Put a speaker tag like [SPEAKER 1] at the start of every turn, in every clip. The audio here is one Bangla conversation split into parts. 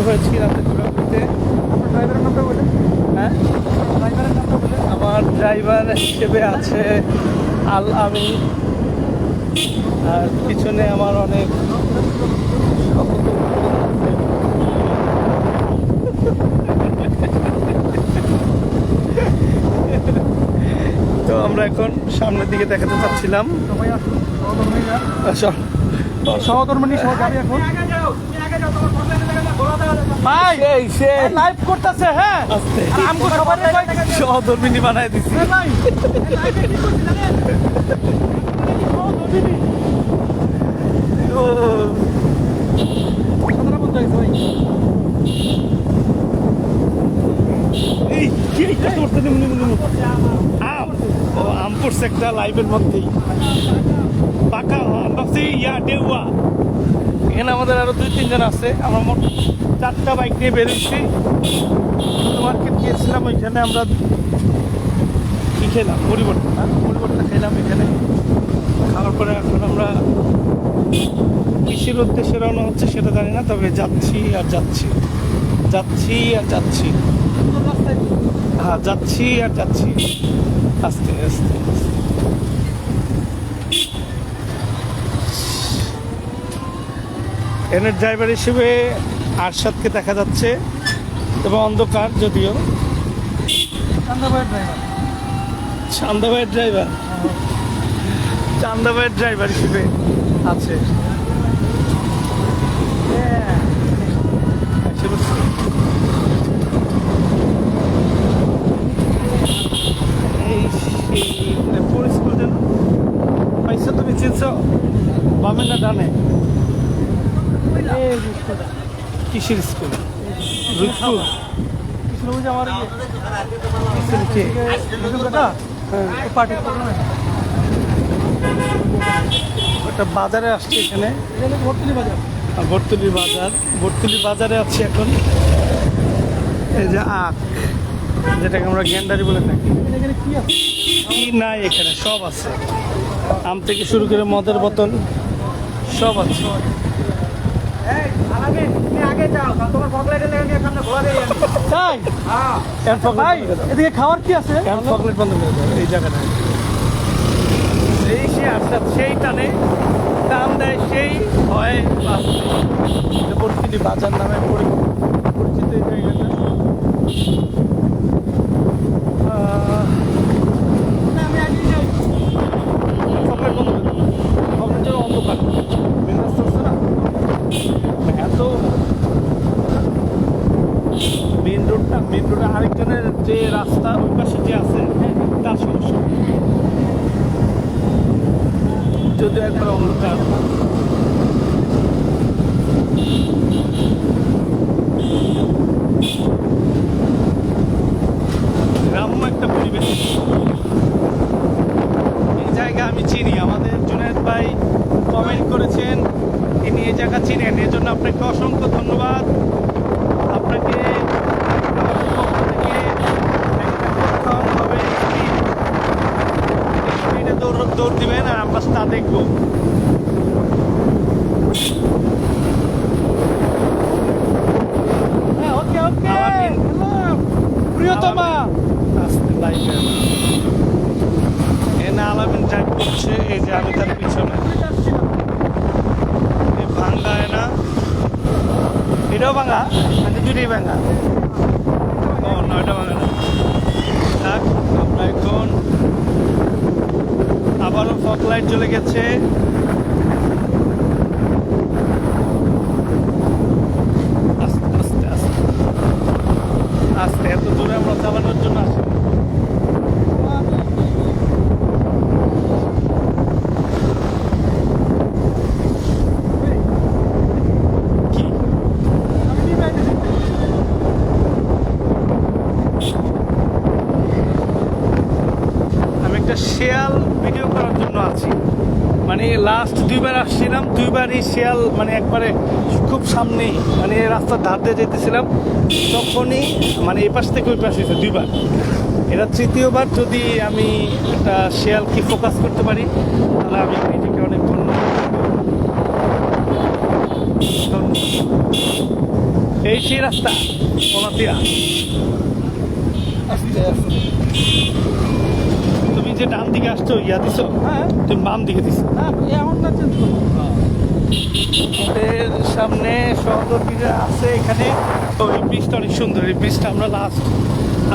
[SPEAKER 1] হয়েছি রাতে ঘোরাঘুরিতে।
[SPEAKER 2] আপনার ড্রাইভারের নামটা বলেন।
[SPEAKER 1] হ্যাঁ,
[SPEAKER 2] ড্রাইভারের নামটা বলেন।
[SPEAKER 1] আমার ড্রাইভার হিসেবে আছে আল আমিন, আর পিছনে আমার অনেক তো আমরা এখন সামনের দিকে দেখাতে চাচ্ছিলাম।
[SPEAKER 2] সবাই আসুন, সহধর্মীরা
[SPEAKER 1] সহধর্মিনী
[SPEAKER 2] সহ যাবে এখন।
[SPEAKER 1] ভাই
[SPEAKER 2] লাইভ করতেছে, হ্যাঁ।
[SPEAKER 1] আস্তে
[SPEAKER 2] আর আমগো সবাই
[SPEAKER 1] সহধর্মিনী বানায় দিছি।
[SPEAKER 2] ভাই লাইভে কি করছি জানেন? সহধর্মিনী
[SPEAKER 1] ও,
[SPEAKER 2] কথাটা বলতে হয়েছে ভাই।
[SPEAKER 1] এই কি করতে করতে আম ও আম পড়ছে একটা লাইভের মধ্যেই পাকা ভাবছি ডেউয়া। এখানে আমাদের আরো 2-3 জন আছে। আমরা মোট 4টা বাইক নিয়ে বেরিয়েছি। মার্কেট গিয়েছিলাম, ওইখানে আমরা কি খেলাম, পরিবর্তন খেলাম এখানে। খাওয়ার পরে এখন আমরা কিসের উদ্দেশ্যে রওনা হচ্ছে সেটা জানি না, তবে যাচ্ছি আর যাচ্ছি, যাচ্ছি আর যাচ্ছি। হ্যাঁ, যাচ্ছি আর যাচ্ছি আস্তে আস্তে আস্তে। এনের ড্রাইভার হিসেবে আরশাদকে দেখা যাচ্ছে, এবং অন্ধকার যদিও।
[SPEAKER 2] চান্দা ভাইয়ের ড্রাইভার।
[SPEAKER 1] চান্দা ভাইয়ের ড্রাইভার, চান্দা ভাইয়ের ড্রাইভার হিসেবে আছে। এসে বসছে। এই সেই পুরো স্কুল যেন পাইছো, তুমি চিনছো? বামে না ডানে?
[SPEAKER 2] এই স্কুলটা
[SPEAKER 1] কিসের স্কুল? রুদপুর?
[SPEAKER 2] কিছু বুঝে আমার
[SPEAKER 1] কিসের কে?
[SPEAKER 2] বেটা পার্টির প্রোগ্রামে
[SPEAKER 1] একটা বাজারে আসছে এখানে,
[SPEAKER 2] এখানে ভর্তি বাজার।
[SPEAKER 1] বর্তুলি বাজার। বর্তুলি বাজারে আছি এখন। এই যে আখ, যেটাকে আমরা গ্যান্ডারি বলে থাকি।
[SPEAKER 2] এখানে কি আছে?
[SPEAKER 1] কি নাই এখানে, সব আছে। আম থেকে শুরু করে মদের বোতল সব আছে।
[SPEAKER 2] তাই
[SPEAKER 1] এর
[SPEAKER 2] ভাই
[SPEAKER 1] পকেট
[SPEAKER 2] এদিকে খাওয়ার কি আছে?
[SPEAKER 1] চকলেট বন্ধ করে দেবে এই জায়গাটায়। এই সে আসছে সেই টানে, টান দেয় সেই হয়। বর্তিলি বাজার নামে পরিচিত এই জায়গাটা। চকলেট বন্ধ করে দেবে, চকলেটের অন্ধকার মেজাজ চলছে না এত। মেন রোডে আরেকজনের যে রাস্তা ওই পাশে যে আছে তার সমস্যা, যদিও একবার অন্ধকার। গ্রাম্য একটা পরিবেশ। এই জায়গা আমি চিনি, আমাদের জুনায়েদ ভাই কমেন্ট করেছেন তিনি এই জায়গা চিনেন, এর জন্য আপনাকে অসংখ্য ধন্যবাদ। আপনাকে আমাদের পক্ষ থেকে একটা প্রত্যাহ্বানভাবে স্পিডে দৌড় দিবেন, আর আমরা তা দেখবো।
[SPEAKER 2] ওকে ওকে
[SPEAKER 1] আলামিন।
[SPEAKER 2] প্রিয়তমা
[SPEAKER 1] আস্তে লাইভে এনে আলামিন ড্রাইভ করছে, এই যে আমি তার পিছনে। এই ভাঙ্গা না, এটাও ভাঙা, মানে দুটোই ভাঙা। ও না, এটা ভাঙা না। যাক, আমরা এখন আবারও ফগ লাইট জ্বলে গেছে। আস্তে আস্তে আস্তে আস্তে, এত দূরে আমরা চালানোর জন্য আসি। কি আমি একটা শেয়াল ভিডিও করার জন্য আছি। মানে লাস্ট 2বার আসছিলাম, 2বারই শেয়াল, মানে একবারে খুব সামনেই, মানে রাস্তার ধার দিয়ে যেতেছিলাম, তখনই মানে এই পাশ থেকে ওই পাশে হয়েছে 2বার। এটা 3য় বার। যদি আমি একটা শেয়ালকে ফোকাস করতে পারি তাহলে আমি নিজেকে অনেক ধন্য। এই সেই রাস্তা পলাতিয়া।
[SPEAKER 2] আস্তে আস্তে।
[SPEAKER 1] তুমি যে ডান দিকে আসছো ইয়া দিছো,
[SPEAKER 2] হ্যাঁ
[SPEAKER 1] তুমি বাম দিকে দিছো।
[SPEAKER 2] না এখন না চেঞ্জ করবো।
[SPEAKER 1] আমাদের সামনে সহদরপিরা আছে এখানে। তো এই ব্রিজটা অনেক সুন্দর। এই ব্রিজটা আমরা লাস্ট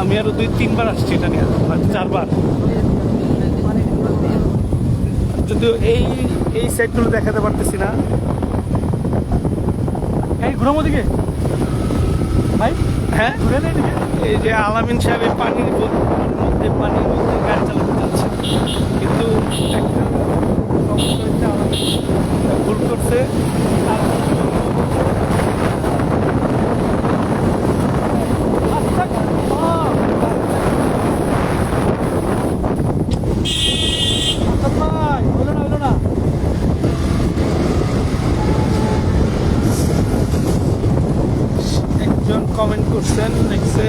[SPEAKER 1] আমি আরো 2-3 বার আসছি এটা নিয়ে, হয়তো 4 বার। যদিও এই এই সাইডগুলো দেখাতে পারতেছি না।
[SPEAKER 2] এই ঘুরামো দিকে ভাই,
[SPEAKER 1] হ্যাঁ,
[SPEAKER 2] ঘুরে নেই দিকে।
[SPEAKER 1] এই যে আলামিন সাহেব এই পানির পানির মধ্যে গাড়ি চালাতে যাচ্ছে, কিন্তু একটা সমস্যা হচ্ছে আলামিন ভুল করছে। আর
[SPEAKER 2] ভাই হলো না, হলো না।
[SPEAKER 1] একজন কমেন্ট করছেন, লিখছে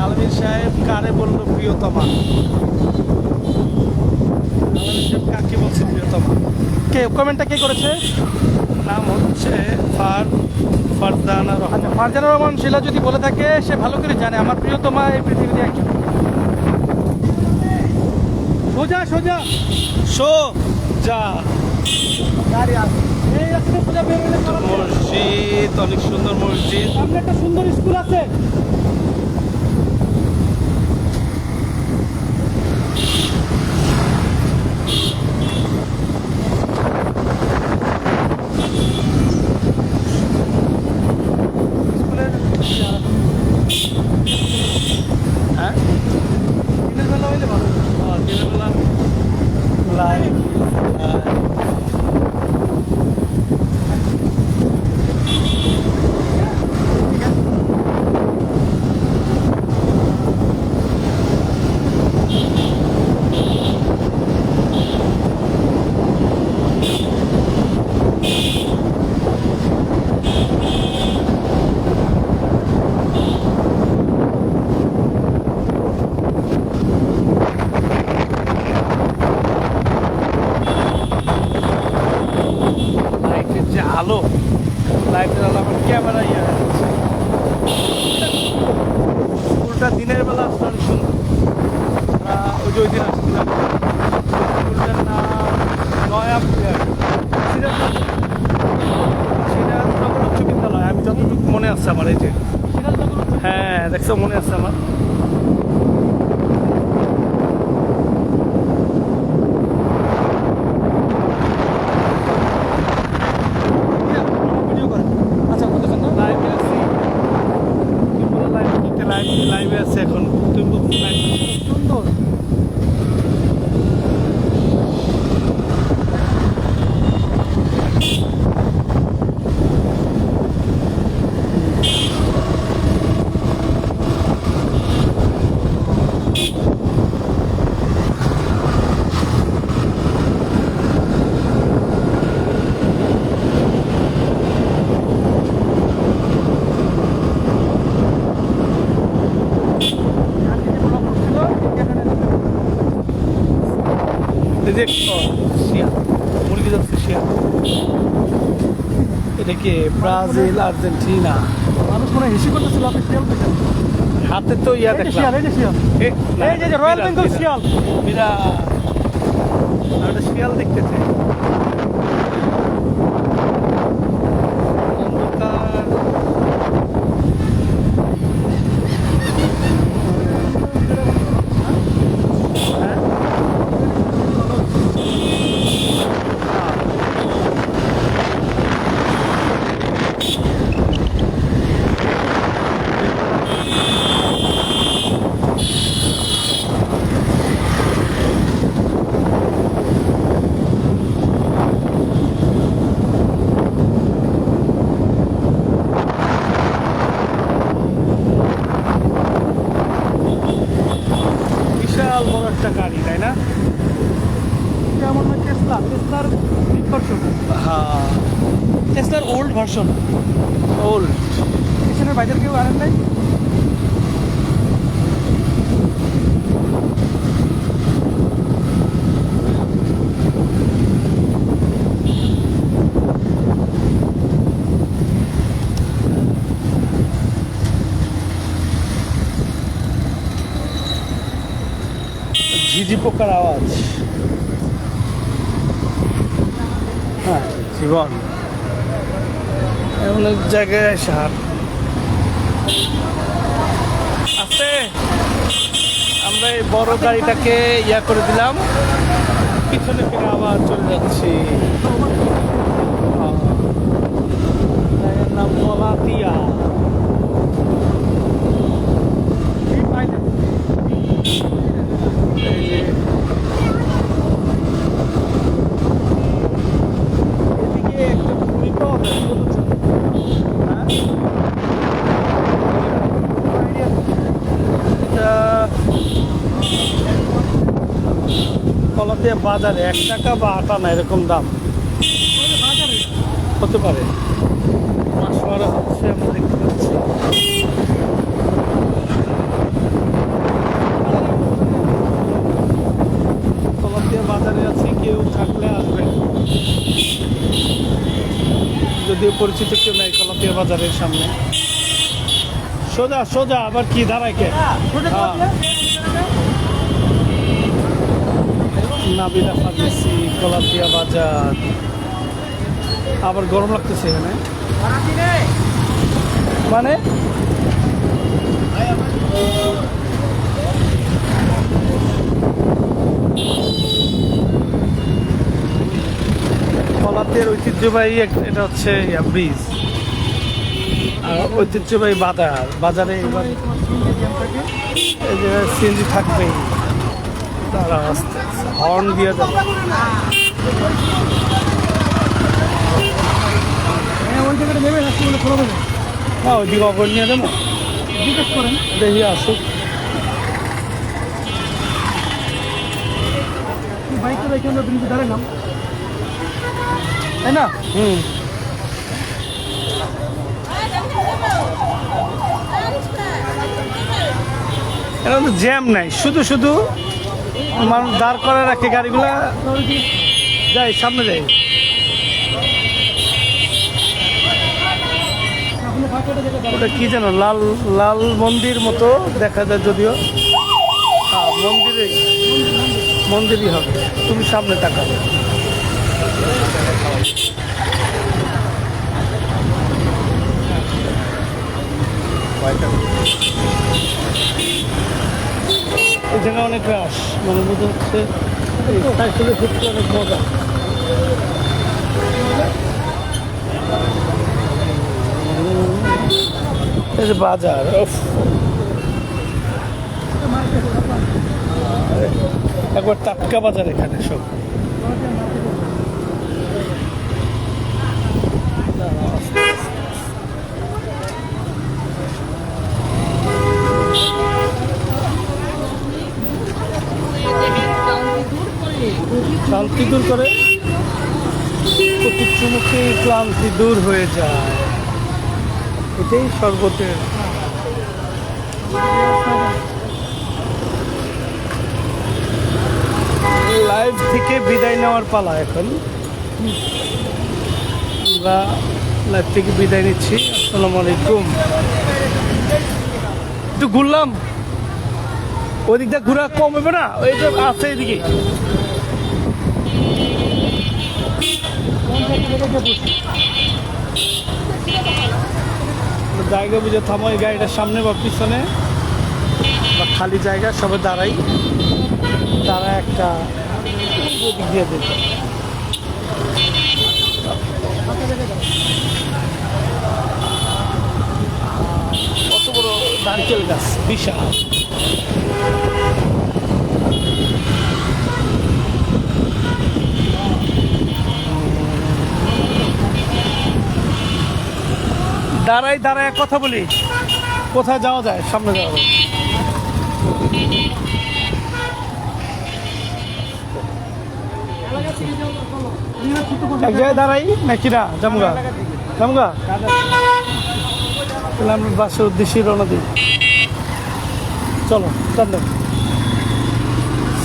[SPEAKER 1] আলামিন সাহেব কারে বললো প্রিয়তমা। আলামিন সাহেব কাকে বলছে প্রিয়তমা?
[SPEAKER 2] কে কমেন্টটা কে করেছে?
[SPEAKER 1] নাম হচ্ছে ফারজানা
[SPEAKER 2] আচ্ছা,
[SPEAKER 1] রহমান।
[SPEAKER 2] ফারজানা রহমান শিলা যদি বলে থাকে সে ভালো করে জানে আমার প্রিয়তমা এই পৃথিবীতে একজন। সোজা সোজা
[SPEAKER 1] শো যা
[SPEAKER 2] গাড়ি আছে, এই রাস্তা সোজা বের হলে খারাপ হবে।
[SPEAKER 1] মসজিদ, অনেক সুন্দর মসজিদ।
[SPEAKER 2] সামনে একটা সুন্দর স্কুল আছে। স্কুলের
[SPEAKER 1] হ্যাঁ,
[SPEAKER 2] দিনের বেলা হইলে ভালো।
[SPEAKER 1] দিনের বেলা লাইভ। লাইটের যে আলো, লাইটের আলো আমার ক্যামেরা ইয়ে হয়ে যাচ্ছে। স্কুলটা দিনের বেলা আসলে অনেক সুন্দর। ওই যে ওই দিন আসছিলাম, স্কুলটার নাম নয়া সিরাজনগর উচ্চ বিদ্যালয়। আমি যতটুকু মনে আছে আমার, এই যে হ্যাঁ দেখছো, মনে আছে আমার।
[SPEAKER 2] ভিডিও করে। আচ্ছা বলতেছেন না?
[SPEAKER 1] লাইভে আছি, লাইভে আছে এখন। তুমি বলছো লাইভে আছি।
[SPEAKER 2] সুন্দর।
[SPEAKER 1] এই যে শিয়া মুরগি যাচ্ছে, শিয়া। এটা কি ব্রাজিল আর্জেন্টিনা?
[SPEAKER 2] মানুষ মনে হয় হিসি করতেছিল, আপনি শিয়াল দেখেন।
[SPEAKER 1] হাতে তো ইয়া
[SPEAKER 2] এই যে
[SPEAKER 1] দেখলাম।
[SPEAKER 2] শিয়াল, এই যে শিয়াল, এই যে রয়্যাল বেঙ্গল শিয়াল।
[SPEAKER 1] বিরাট। আর একটা শিয়াল দেখতেছে। অন্ধকার। হ্যাঁ? বিশাল বড় একটা গাড়ি, তাই না?
[SPEAKER 2] যেমন হয় টেসলা, টেসলার বিগ ভার্সন,
[SPEAKER 1] হ্যাঁ,
[SPEAKER 2] টেসলার ওল্ড ভার্সন।
[SPEAKER 1] ওল্ড।
[SPEAKER 2] পিছনের বাইরের কেউ আনেন নাই?
[SPEAKER 1] পোকার আওয়াজ। হ্যাঁ জীবন এমন এক জায়গায় সার আছে। আমরা এই বড় গাড়িটাকে ইয়া করে দিলাম, পিছনে ফিরে আবার চলে যাচ্ছি। জায়গার নাম গলাতিয়া। এই যে এদিকে একটা পুরি পাওয়া যায় ছোট ছোট। হ্যাঁ? এটা গলাতিয়া বাজারে 1 টাকা বা 8 আনা এরকম দাম হতে পারে। মাছ মারা হচ্ছে আমরা দেখতে পাচ্ছি। গলাতিয়া বাজারে আছি, কেউ থাকলে আসবেন। যদিও পরিচিত কেউ নাই গলাতিয়া বাজারের সামনে। সোজা সোজা আবার কি দাঁড়ায় কে? নাবিলা ফার্মেসি, গলাতিয়া বাজার। আবার গরম লাগতেছে এখানে মানে গলাতিয়ার ঐতিহ্যবাহী এটা হচ্ছে ব্রিজ আর ঐতিহ্যবাহী বাজারে এবার এই যে সিএনজি থাকবেই। তারা আস্তে আস্তে হর্ন দিয়ে যাবে। হ্যাঁ ওই দিকে অপর নিয়ে দেবো, জিজ্ঞেস করেন দেখি আসুক। বাইকটা রেখে আমরা ব্রিজে দাঁড়ালাম, তাই না? এটা তো জ্যাম নাই, শুধু শুধু মানুষ দাঁড় করে রাখে গাড়িগুলা, যাই সামনে যাই। ওটা কি যেন লাল লাল মন্দির মতো দেখা যায়, যদিও হ্যাঁ মন্দিরই হবে। তুমি সামনে তাকাবে। এই জায়গায় অনেক রাশ, মানে মনে হচ্ছে সাইকেলে ঘুরতে অনেক মজা। এই যে বাজার, একবার টাটকা বাজার এখানে সব। ক্লান্তি দূর করে, প্রতিচ্ছুমুখী ক্লান্তি দূর হয়ে যায়, এটাই শরবতের। লাইভ থেকে বিদায় নেওয়ার পালা এখন। আমরা লাইভ থেকে বিদায় নিচ্ছি। আসসালামু আলাইকুম। একটু ঘুরলাম, ওই দিকটা ঘোরা কম হবে না? ওই যে আছে এদিকে জায়গা বুঝে থামো, এই গাড়িটার সামনে বা পিছনে বা খালি জায়গা সবে দাঁড়াই, তারা একটা দিক দিয়ে দেবে। কত বড় নারকেল গাছ, বিশাল। দাঁড়াই দাঁড়ায় কথা বলি, কোথায় যাওয়া যায়? সামনে যাওয়া যায়। এক জায়গায় দাঁড়াই নাকি না? জামগা জামগা তাহলে আমরা বাসের উদ্দেশ্যে রওনা দিই। চলো চন্দ্র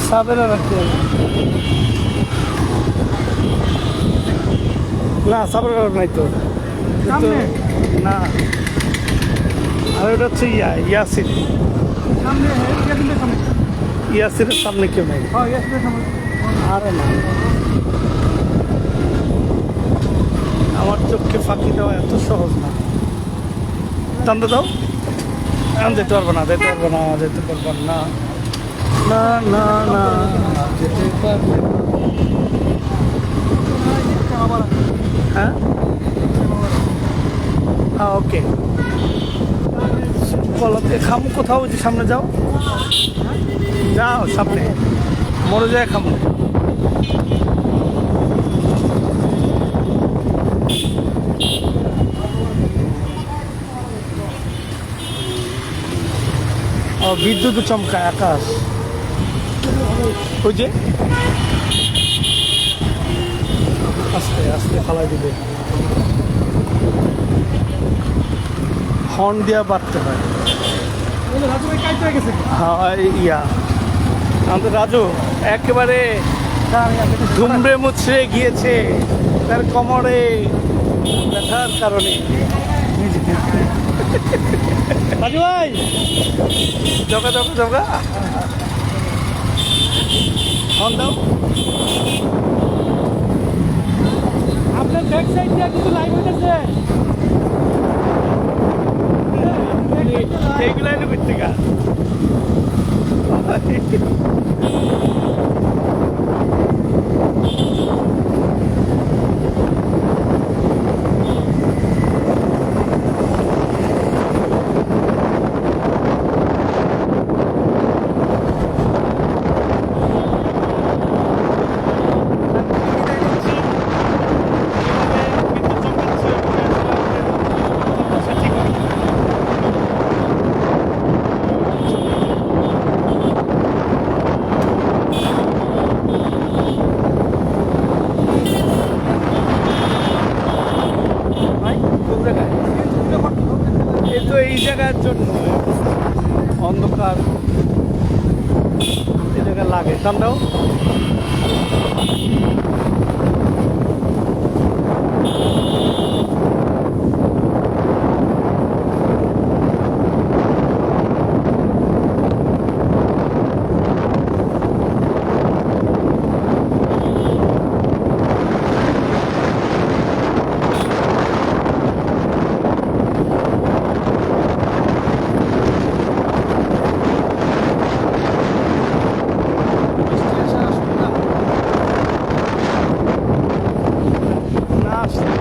[SPEAKER 1] সাবেরা রাখতে হবে না, সাবের নাই তো না। আর ওটা হচ্ছে ইয়াসিন। ইয়াসিরের সামনে কেউ নাই।
[SPEAKER 2] হ্যাঁ ইয়াসিরের সামনে।
[SPEAKER 1] আরে না, আমার চোখকে ফাঁকি দেওয়া এত সহজ না। টানতে দাও। আমি যেতে পারবো না, যেতে পারবো না, যেতে পারবো না, না না না, যেতে পারবো না। হ্যাঁ হ্যাঁ, ওকে। কলাতে খামু কোথাও, ওই যে সামনে যাও, যাও সামনে, মরে যায় খামু। ও বিদ্যুৎ চমকায় আকাশ, ওই যে আস্তে আস্তে ফালাই দিবে, হর্ন দিয়া বাড়তে হয়।
[SPEAKER 2] রাজু ভাই কাইতে গেছে।
[SPEAKER 1] হ্যাঁ ইয়া, আমাদের রাজু একেবারে ধুমড়ে মুছড়ে গিয়েছে তার কোমরে ব্যথার কারণে।
[SPEAKER 2] রাজু ভাই
[SPEAKER 1] জগা জগা জগা, হর্ন দাও।
[SPEAKER 2] আপনার ব্যাক সাইড দিয়ে কিন্তু লাইভ হইতেছে।
[SPEAKER 1] এইগুলো এনে করতে গা। এই তো এই জায়গার জন্য অন্ধকার, এই জায়গায় লাগে। টান দাও। না আসলে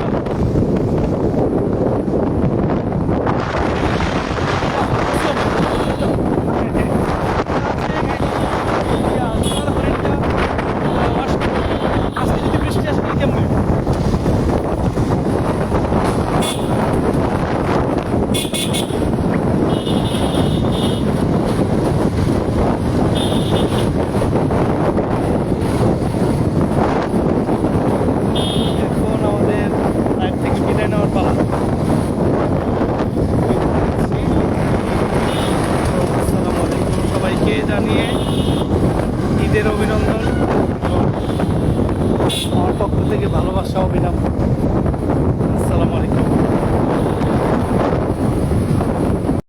[SPEAKER 2] আজকে যদি বৃষ্টি আসে তাহলে কেমন?
[SPEAKER 1] এখন আমাদের লাইফ থেকে বিদায় নেওয়ার পালা। আসসালামু আলাইকুম সবাইকে জানিয়ে ঈদের অভিনন্দন, আমার পক্ষ থেকে ভালোবাসা অভিনন্দন। আসসালামু আলাইকুম।